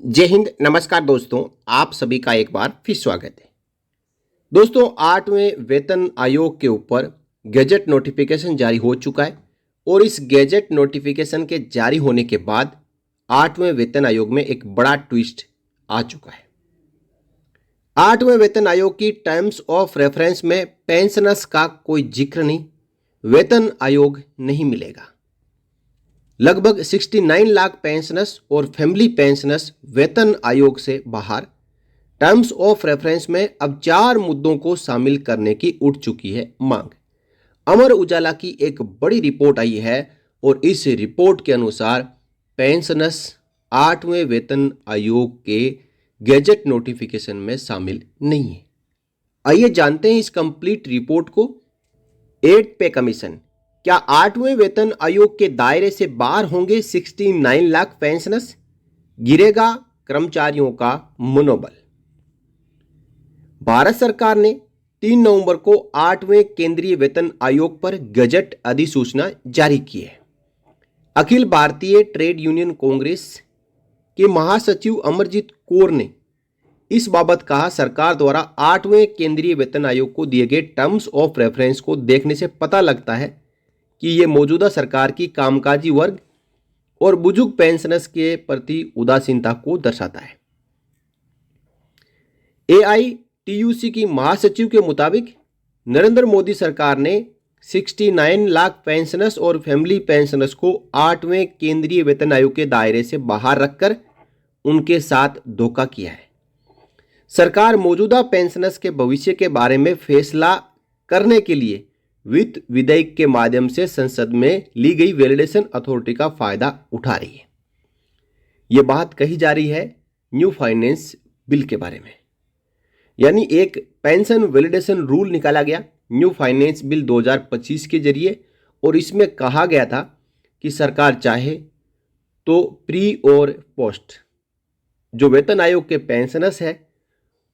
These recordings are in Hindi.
जय हिंद, नमस्कार दोस्तों। आप सभी का एक बार फिर स्वागत है। दोस्तों, 8वें वेतन आयोग के ऊपर गैजेट नोटिफिकेशन जारी हो चुका है और इस गैजेट नोटिफिकेशन के जारी होने के बाद 8वें वेतन आयोग में एक बड़ा ट्विस्ट आ चुका है। 8वें वेतन आयोग की टर्म्स ऑफ रेफरेंस में पेंशनर्स का कोई जिक्र नहीं, वेतन आयोग नहीं मिलेगा। लगभग 69 लाख पेंशनर्स और फैमिली पेंशनर्स वेतन आयोग से बाहर। टर्म्स ऑफ रेफरेंस में अब 4 मुद्दों को शामिल करने की उठ चुकी है मांग। अमर उजाला की एक बड़ी रिपोर्ट आई है और इस रिपोर्ट के अनुसार पेंशनर्स 8वें वेतन आयोग के गैजेट नोटिफिकेशन में शामिल नहीं है। आइए जानते हैं इस कंप्लीट रिपोर्ट को। 8 पे कमीशन, क्या 8वें वेतन आयोग के दायरे से बाहर होंगे 69 लाख पेंशनर्स? गिरेगा कर्मचारियों का मनोबल। भारत सरकार ने 3 नवंबर को 8वें केंद्रीय वेतन आयोग पर गजट अधिसूचना जारी की है। अखिल भारतीय ट्रेड यूनियन कांग्रेस के महासचिव अमरजीत कौर ने इस बाबत कहा, सरकार द्वारा 8वें केंद्रीय वेतन आयोग को दिए गए टर्म्स ऑफ रेफरेंस को देखने से पता लगता है कि ये मौजूदा सरकार की कामकाजी वर्ग और बुजुर्ग पेंशनर्स के प्रति उदासीनता को दर्शाता है। एआईटीयूसी की महासचिव के मुताबिक नरेंद्र मोदी सरकार ने 69 लाख पेंशनर्स और फैमिली पेंशनर्स को 8वें केंद्रीय वेतन आयोग के दायरे से बाहर रखकर उनके साथ धोखा किया है। सरकार मौजूदा पेंशनर्स के भविष्य के बारे में फैसला करने के लिए वित्त विधेयक के माध्यम से संसद में ली गई वैलिडेशन अथॉरिटी का फायदा उठा रही है। यह बात कही जा रही है न्यू फाइनेंस बिल के बारे में, यानी एक पेंशन वैलिडेशन रूल निकाला गया न्यू फाइनेंस बिल 2025 के जरिए, और इसमें कहा गया था कि सरकार चाहे तो प्री और पोस्ट जो वेतन आयोग के पेंशनर्स है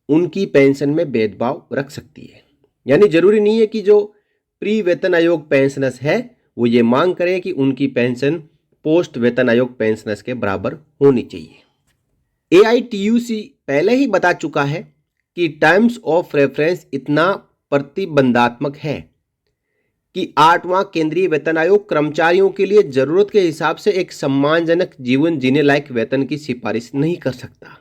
उनकी पेंशन में भेदभाव रख सकती है। यानी जरूरी नहीं है कि जो प्री वेतन आयोग पेंशनर्स है वो ये मांग करे कि उनकी पेंशन पोस्ट वेतन आयोग पेंशनर्स के बराबर होनी चाहिए। एआईटीयूसी पहले ही बता चुका है कि टर्म्स ऑफ रेफरेंस इतना प्रतिबंधात्मक है कि 8वां केंद्रीय वेतन आयोग कर्मचारियों के लिए जरूरत के हिसाब से एक सम्मानजनक जीवन जीने लायक वेतन की सिफारिश नहीं कर सकता,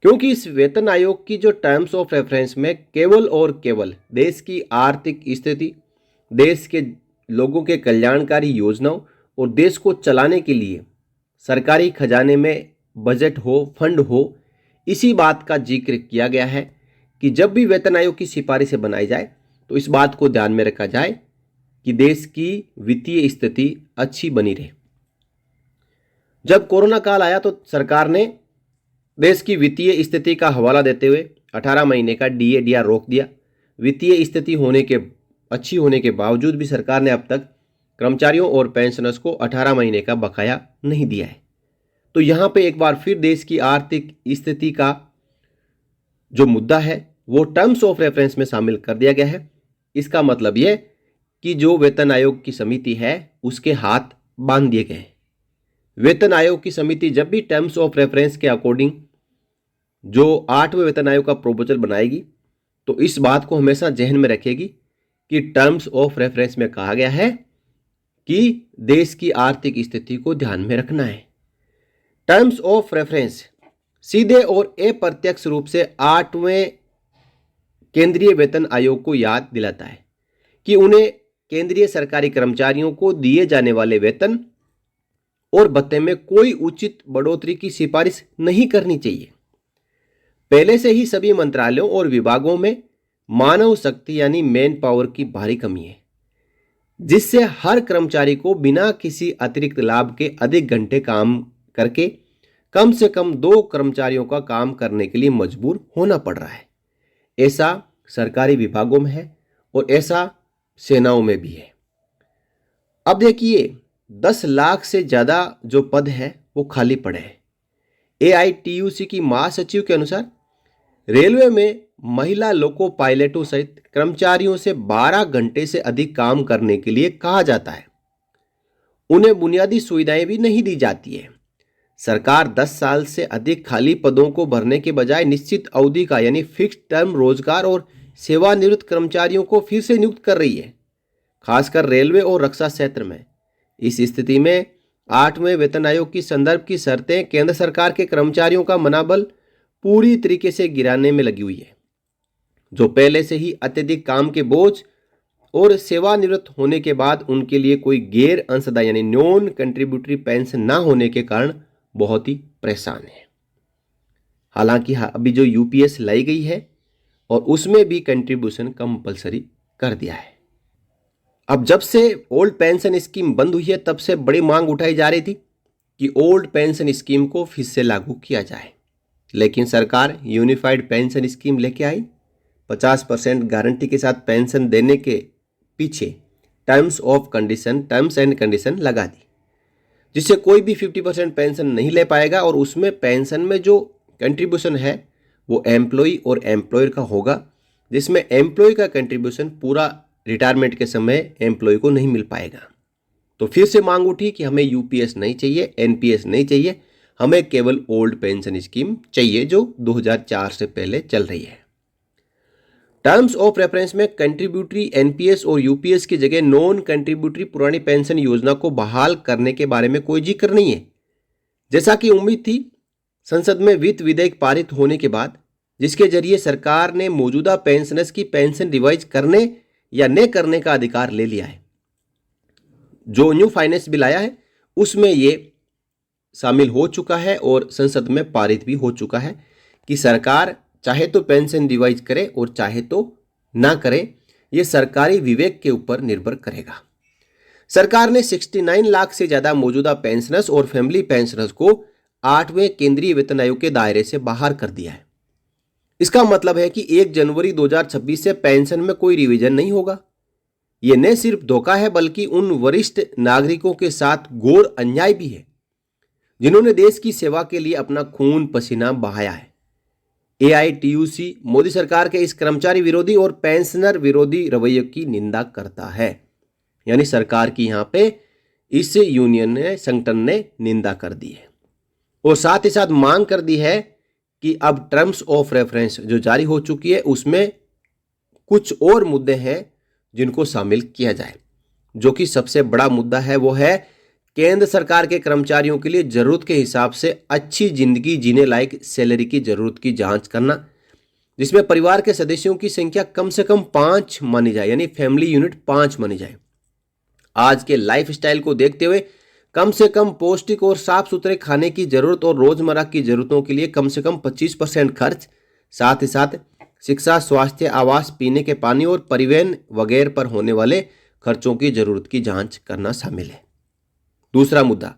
क्योंकि इस वेतन आयोग की जो टर्म्स ऑफ रेफरेंस में केवल और केवल देश की आर्थिक स्थिति, देश के लोगों के कल्याणकारी योजनाओं और देश को चलाने के लिए सरकारी खजाने में बजट हो, फंड हो, इसी बात का जिक्र किया गया है कि जब भी वेतन आयोग की सिफारिशें बनाई जाए तो इस बात को ध्यान में रखा जाए कि देश की वित्तीय स्थिति अच्छी बनी रहे। जब कोरोना काल आया तो सरकार ने देश की वित्तीय स्थिति का हवाला देते हुए 18 महीने का डीए रोक दिया। वित्तीय स्थिति अच्छी होने के बावजूद भी सरकार ने अब तक कर्मचारियों और पेंशनर्स को 18 महीने का बकाया नहीं दिया है। तो यहाँ पे एक बार फिर देश की आर्थिक स्थिति का जो मुद्दा है वो टर्म्स ऑफ रेफरेंस में शामिल कर दिया गया है। इसका मतलब यह कि जो वेतन आयोग की समिति है उसके हाथ बांध दिए गए हैं। वेतन आयोग की समिति जब भी टर्म्स ऑफ रेफरेंस के अकॉर्डिंग जो 8वें वेतन आयोग का प्रोपोजल बनाएगी तो इस बात को हमेशा जहन में रखेगी कि टर्म्स ऑफ रेफरेंस में कहा गया है कि देश की आर्थिक स्थिति को ध्यान में रखना है। टर्म्स ऑफ रेफरेंस सीधे और अप्रत्यक्ष रूप से 8वें केंद्रीय वेतन आयोग को याद दिलाता है कि उन्हें केंद्रीय सरकारी कर्मचारियों को दिए जाने वाले वेतन और भत्ते में कोई उचित बढ़ोतरी की सिफारिश नहीं करनी चाहिए। पहले से ही सभी मंत्रालयों और विभागों में मानव शक्ति यानी मैन पावर की भारी कमी है, जिससे हर कर्मचारी को बिना किसी अतिरिक्त लाभ के अधिक घंटे काम करके कम से कम 2 कर्मचारियों का काम करने के लिए मजबूर होना पड़ रहा है। ऐसा सरकारी विभागों में है और ऐसा सेनाओं में भी है। अब देखिए 10 लाख से ज़्यादा जो पद है वो खाली पड़े हैं। एआईटीयूसी की महासचिव के अनुसार रेलवे में महिला लोको पायलटों सहित कर्मचारियों से 12 घंटे से अधिक काम करने के लिए कहा जाता है। उन्हें बुनियादी सुविधाएं भी नहीं दी जाती है। सरकार 10 साल से अधिक खाली पदों को भरने के बजाय निश्चित अवधि का यानी फिक्स्ड टर्म रोजगार और सेवानिवृत्त कर्मचारियों को फिर से नियुक्त कर रही है, खासकर रेलवे और रक्षा क्षेत्र में। इस स्थिति में 8वें वेतन आयोग की संदर्भ की शर्तें केंद्र सरकार के कर्मचारियों का मनोबल पूरी तरीके से गिराने में लगी हुई है, जो पहले से ही अत्यधिक काम के बोझ और सेवानिवृत्त होने के बाद उनके लिए कोई गैर अंशदायी यानी नॉन कंट्रीब्यूटरी पेंशन ना होने के कारण बहुत ही परेशान है। हालांकि अभी जो यूपीएस लाई गई है और उसमें भी कंट्रीब्यूशन कंपलसरी कर दिया है। अब जब से ओल्ड पेंशन स्कीम बंद हुई है तब से बड़ी मांग उठाई जा रही थी कि ओल्ड पेंशन स्कीम को फिर से लागू किया जाए, लेकिन सरकार यूनिफाइड पेंशन स्कीम लेके आई। 50% गारंटी के साथ पेंशन देने के पीछे टर्म्स एंड कंडीशन लगा दी, जिससे कोई भी 50% पेंशन नहीं ले पाएगा और उसमें पेंशन में जो कंट्रीब्यूशन है वो एम्प्लॉय और एम्प्लॉयर का होगा, जिसमें एम्प्लॉय का कंट्रीब्यूशन पूरा रिटायरमेंट के समय एम्प्लॉय को नहीं मिल पाएगा। तो फिर से मांग उठी कि हमें यूपीएस नहीं चाहिए, एनपीएस नहीं चाहिए, हमें केवल ओल्ड पेंशन स्कीम चाहिए जो 2004 से पहले चल रही है। टर्म्स ऑफ रेफरेंस में कंट्रीब्यूटरी एनपीएस और यूपीएस की जगह नॉन कंट्रीब्यूटरी पुरानी पेंशन योजना को बहाल करने के बारे में कोई जिक्र नहीं है। जैसा कि उम्मीद थी, संसद में वित्त विधेयक पारित होने के बाद जिसके जरिए सरकार ने मौजूदा पेंशनर्स की पेंशन रिवाइज करने या न करने का अधिकार ले लिया है। जो न्यू फाइनेंस बिल आया है उसमें ये शामिल हो चुका है और संसद में पारित भी हो चुका है कि सरकार चाहे तो पेंशन रिवाइज करे और चाहे तो ना करे, ये सरकारी विवेक के ऊपर निर्भर करेगा। सरकार ने 69 लाख से ज्यादा मौजूदा पेंशनर्स और फैमिली पेंशनर्स को 8वें केंद्रीय वेतन आयोग के दायरे से बाहर कर दिया है। इसका मतलब है कि 1 जनवरी 2026 से पेंशन में कोई रिवीजन नहीं होगा। ये न सिर्फ धोखा है बल्कि उन वरिष्ठ नागरिकों के साथ घोर अन्याय भी है जिन्होंने देश की सेवा के लिए अपना खून पसीना बहाया है। एआईटीयूसी मोदी सरकार के इस कर्मचारी विरोधी और पेंशनर विरोधी रवैये की निंदा करता है। यानी सरकार की यहाँ पे इस संगठन ने निंदा कर दी है और साथ ही साथ मांग कर दी है कि अब टर्म्स ऑफ रेफरेंस जो जारी हो चुकी है उसमें कुछ और मुद्दे हैं जिनको शामिल किया जाए। जो कि सबसे बड़ा मुद्दा है वो है केंद्र सरकार के कर्मचारियों के लिए जरूरत के हिसाब से अच्छी जिंदगी जीने लायक सैलरी की जरूरत की जांच करना, जिसमें परिवार के सदस्यों की संख्या कम से कम 5 मानी जाए, यानी फैमिली यूनिट 5 मानी जाए। आज के लाइफस्टाइल को देखते हुए कम से कम पौष्टिक और साफ सुथरे खाने की जरूरत और रोजमर्रा की जरूरतों के लिए कम से कम 25% खर्च, साथ ही साथ शिक्षा, स्वास्थ्य, आवास, पीने के पानी और परिवहन वगैरह पर होने वाले खर्चों की जरूरत की जांच करना शामिल है। दूसरा मुद्दा,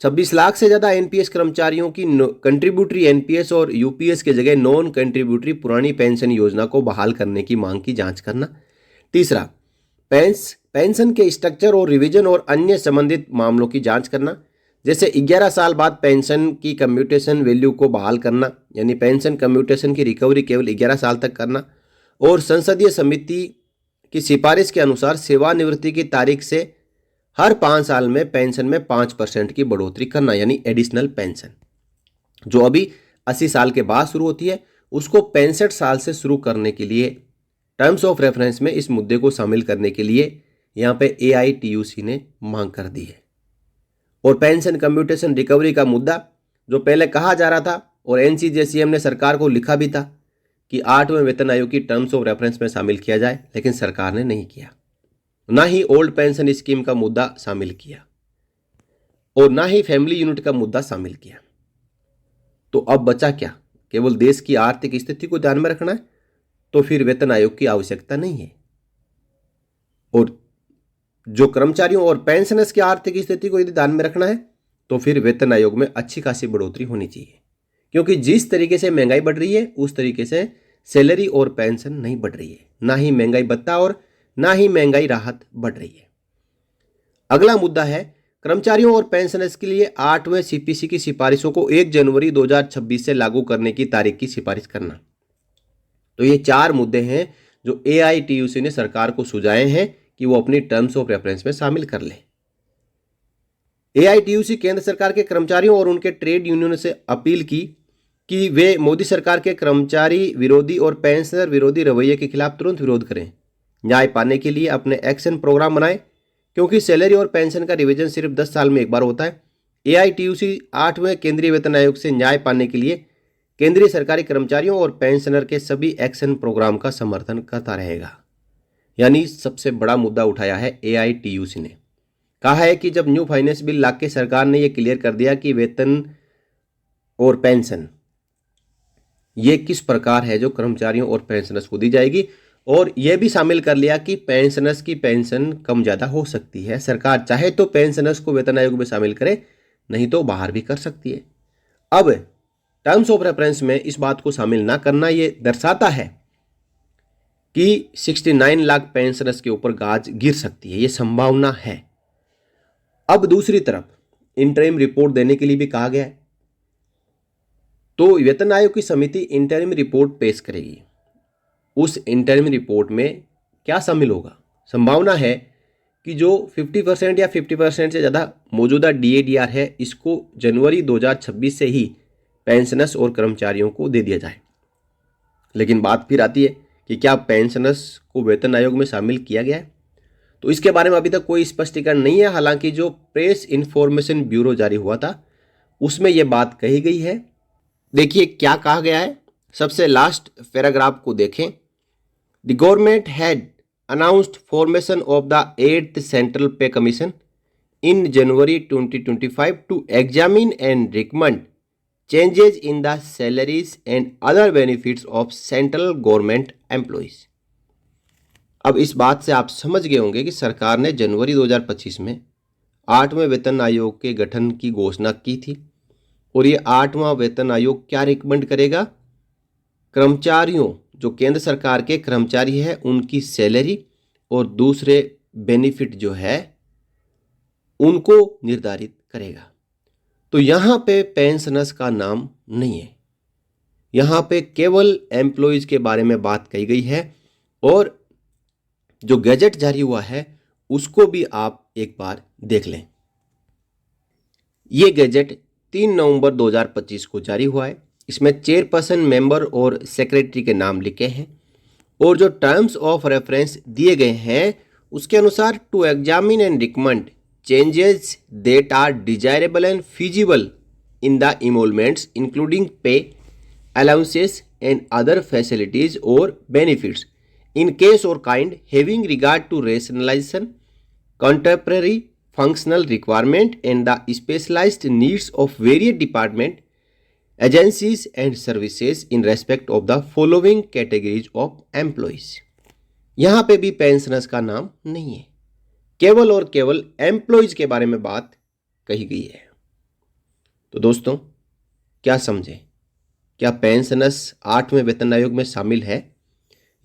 26 लाख से ज्यादा एनपीएस कर्मचारियों की कंट्रीब्यूटरी एनपीएस और यूपीएस के जगह नॉन कंट्रीब्यूटरी पुरानी पेंशन योजना को बहाल करने की मांग की जांच करना। तीसरा, पेंशन के स्ट्रक्चर और रिवीजन और अन्य संबंधित मामलों की जांच करना, जैसे 11 साल बाद पेंशन की कम्यूटेशन वैल्यू को बहाल करना, यानी पेंशन कम्यूटेशन की रिकवरी केवल 11 साल तक करना, और संसदीय समिति की सिफारिश के अनुसार सेवानिवृत्ति की तारीख से हर 5 साल में पेंशन में 5% की बढ़ोतरी करना, यानी एडिशनल पेंशन जो अभी 80 साल के बाद शुरू होती है उसको 65 साल से शुरू करने के लिए टर्म्स ऑफ रेफरेंस में इस मुद्दे को शामिल करने के लिए यहाँ पे एआईटीयूसी ने मांग कर दी है। और पेंशन कम्यूटेशन रिकवरी का मुद्दा जो पहले कहा जा रहा था और एनसीजेसीएम ने सरकार को लिखा भी था कि 8वें वेतन आयोग की टर्म्स ऑफ रेफरेंस में शामिल किया जाए, लेकिन सरकार ने नहीं किया। ना ही ओल्ड पेंशन स्कीम का मुद्दा शामिल किया और ना ही फैमिली यूनिट का मुद्दा शामिल किया। तो अब बचा क्या? केवल देश की आर्थिक स्थिति को ध्यान में रखना है, तो फिर वेतन आयोग की आवश्यकता नहीं है। और जो कर्मचारियों और पेंशनर्स की आर्थिक स्थिति को यदि ध्यान में रखना है तो फिर वेतन आयोग में अच्छी खासी बढ़ोतरी होनी चाहिए, क्योंकि जिस तरीके से महंगाई बढ़ रही है उस तरीके से सैलरी और पेंशन नहीं बढ़ रही है। ना ही महंगाई भत्ता और ना ही महंगाई राहत बढ़ रही है। अगला मुद्दा है कर्मचारियों और पेंशनर्स के लिए 8वें सीपीसी की सिफारिशों को 1 जनवरी 2026 से लागू करने की तारीख की सिफारिश करना। तो ये 4 मुद्दे हैं जो एआईटीयूसी ने सरकार को सुझाए हैं कि वो अपनी टर्म्स ऑफ रेफरेंस में शामिल कर ले। एआईटीयूसी केंद्र सरकार के कर्मचारियों और उनके ट्रेड यूनियन से अपील की कि वे मोदी सरकार के कर्मचारी विरोधी और पेंशनर विरोधी रवैये के खिलाफ तुरंत विरोध करें। न्याय पाने के लिए अपने एक्शन प्रोग्राम बनाएं, क्योंकि सैलरी और पेंशन का रिवीजन सिर्फ 10 साल में एक बार होता है। एआईटीयूसी 8वें केंद्रीय वेतन आयोग से न्याय पाने के लिए केंद्रीय सरकारी कर्मचारियों और पेंशनर के सभी एक्शन प्रोग्राम का समर्थन करता रहेगा। यानी सबसे बड़ा मुद्दा उठाया है एआईटीयूसी ने। कहा है कि जब न्यू फाइनेंस बिल ला के सरकार ने यह क्लियर कर दिया कि वेतन और पेंशन ये किस प्रकार है जो कर्मचारियों और पेंशनर्स को दी जाएगी, और यह भी शामिल कर लिया कि पेंशनर्स की पेंशन कम ज़्यादा हो सकती है। सरकार चाहे तो पेंशनर्स को वेतन आयोग में शामिल करे, नहीं तो बाहर भी कर सकती है। अब टर्म्स ऑफ रेफरेंस में इस बात को शामिल ना करना ये दर्शाता है कि 69 लाख पेंशनर्स के ऊपर गाज गिर सकती है, ये संभावना है। अब दूसरी तरफ इंटरिम रिपोर्ट देने के लिए भी कहा गया है, तो वेतन आयोग की समिति इंटरिम रिपोर्ट पेश करेगी। उस इंटरिम रिपोर्ट में क्या शामिल होगा? संभावना है कि जो 50% या 50% से ज़्यादा मौजूदा डीएडीआर है, इसको जनवरी 2026 से ही पेंशनर्स और कर्मचारियों को दे दिया जाए। लेकिन बात फिर आती है कि क्या पेंशनर्स को वेतन आयोग में शामिल किया गया है? तो इसके बारे में अभी तक कोई स्पष्टीकरण नहीं है। हालांकि जो प्रेस इन्फॉर्मेशन ब्यूरो जारी हुआ था उसमें यह बात कही गई है। देखिए क्या कहा गया है, सबसे लास्ट पैराग्राफ को देखें। The government had announced formation of the 8th central pay commission in January 2025 to examine and recommend changes in the salaries and other benefits of central government employees. अब इस बात से आप समझ गए होंगे कि सरकार ने जनवरी 2025 में 8वें वेतन आयोग के गठन की घोषणा की थी, और ये 8वां वेतन आयोग क्या रिकमेंड करेगा? कर्मचारियों, जो केंद्र सरकार के कर्मचारी हैं, उनकी सैलरी और दूसरे बेनिफिट जो है उनको निर्धारित करेगा। तो यहाँ पे पेंशनर्स का नाम नहीं है, यहाँ पे केवल एम्प्लॉयज़ के बारे में बात कही गई है। और जो गैजेट जारी हुआ है उसको भी आप एक बार देख लें। ये गैजेट 3 नवंबर 2025 को जारी हुआ है। इसमें चेयरपर्सन, मेंबर और सेक्रेटरी के नाम लिखे हैं, और जो टर्म्स ऑफ रेफरेंस दिए गए हैं उसके अनुसार to examine and recommend changes that are desirable and feasible in the emoluments including pay, allowances and other facilities और benefits in case or kind having regard to rationalization, contemporary functional requirement and the specialized needs of various department, agencies and services in respect of the following categories of employees। यहाँ पे भी पेंशनर्स का नाम नहीं है, केवल और केवल एम्प्लॉयज के बारे में बात कही गई है। तो दोस्तों क्या समझे, क्या पेंशनर्स 8वें वेतन आयोग में शामिल है,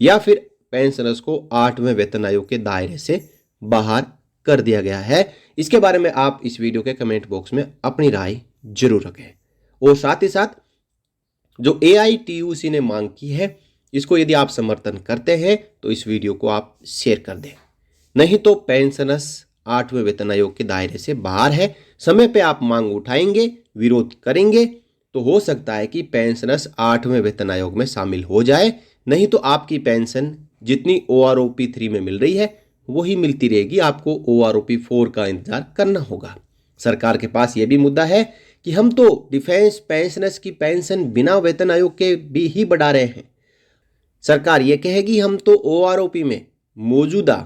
या फिर पेंशनर्स को 8वें वेतन आयोग के दायरे से बाहर कर दिया गया है? इसके बारे में आप इस वीडियो के कमेंट बॉक्स में अपनी राय जरूर रखें। और साथ ही साथ जो एआईटीयूसी ने मांग की है, इसको यदि आप समर्थन करते हैं तो इस वीडियो को आप शेयर कर दें, नहीं तो पेंशनर्स 8वें वेतन आयोग के दायरे से बाहर है। समय पे आप मांग उठाएंगे, विरोध करेंगे, तो हो सकता है कि पेंशनर्स 8वें वेतन आयोग में शामिल हो जाए, नहीं तो आपकी पेंशन जितनी OROP 3 में मिल रही है वही मिलती रहेगी, आपको OROP 4 का इंतजार करना होगा। सरकार के पास ये भी मुद्दा है कि हम तो डिफेंस पेंशनर्स की पेंशन बिना वेतन आयोग के भी ही बढ़ा रहे हैं। सरकार ये कहेगी हम तो OROP में मौजूदा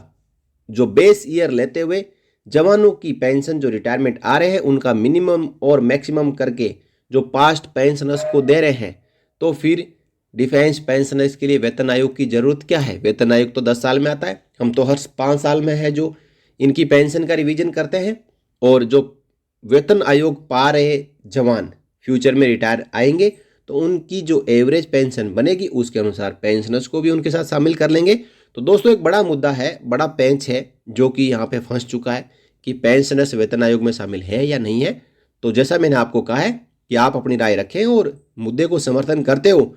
जो बेस ईयर लेते हुए जवानों की पेंशन जो रिटायरमेंट आ रहे हैं उनका मिनिमम और मैक्सिमम करके जो पास्ट पेंशनर्स को दे रहे हैं, तो फिर डिफेंस पेंशनर्स के लिए वेतन आयोग की ज़रूरत क्या है? वेतन आयोग तो 10 साल में आता है, हम तो हर 5 साल में है जो इनकी पेंशन का रिवीजन करते हैं। और जो वेतन आयोग पा रहे जवान फ्यूचर में रिटायर आएंगे तो उनकी जो एवरेज पेंशन बनेगी उसके अनुसार पेंशनर्स को भी उनके साथ शामिल कर लेंगे। तो दोस्तों एक बड़ा मुद्दा है, बड़ा पेंच है जो कि यहाँ पे फंस चुका है कि पेंशनर्स वेतन आयोग में शामिल है या नहीं है। तो जैसा मैंने आपको कहा है कि आप अपनी राय रखें और मुद्दे को समर्थन करते हो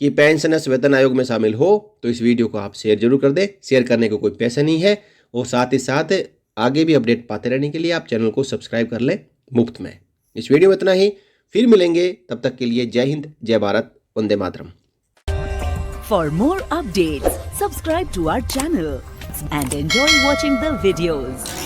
कि पेंशनर्स वेतन आयोग में शामिल हो तो इस वीडियो को आप शेयर जरूर कर दें। शेयर करने को कोई पैसा नहीं है। और साथ ही साथ आगे भी अपडेट पाते रहने के लिए आप चैनल को सब्सक्राइब कर लें मुफ्त में। इस वीडियो में इतना ही, फिर मिलेंगे, तब तक के लिए जय हिंद, जय Bharat, Vande Mataram. For more updates, subscribe to our channel and enjoy watching the videos.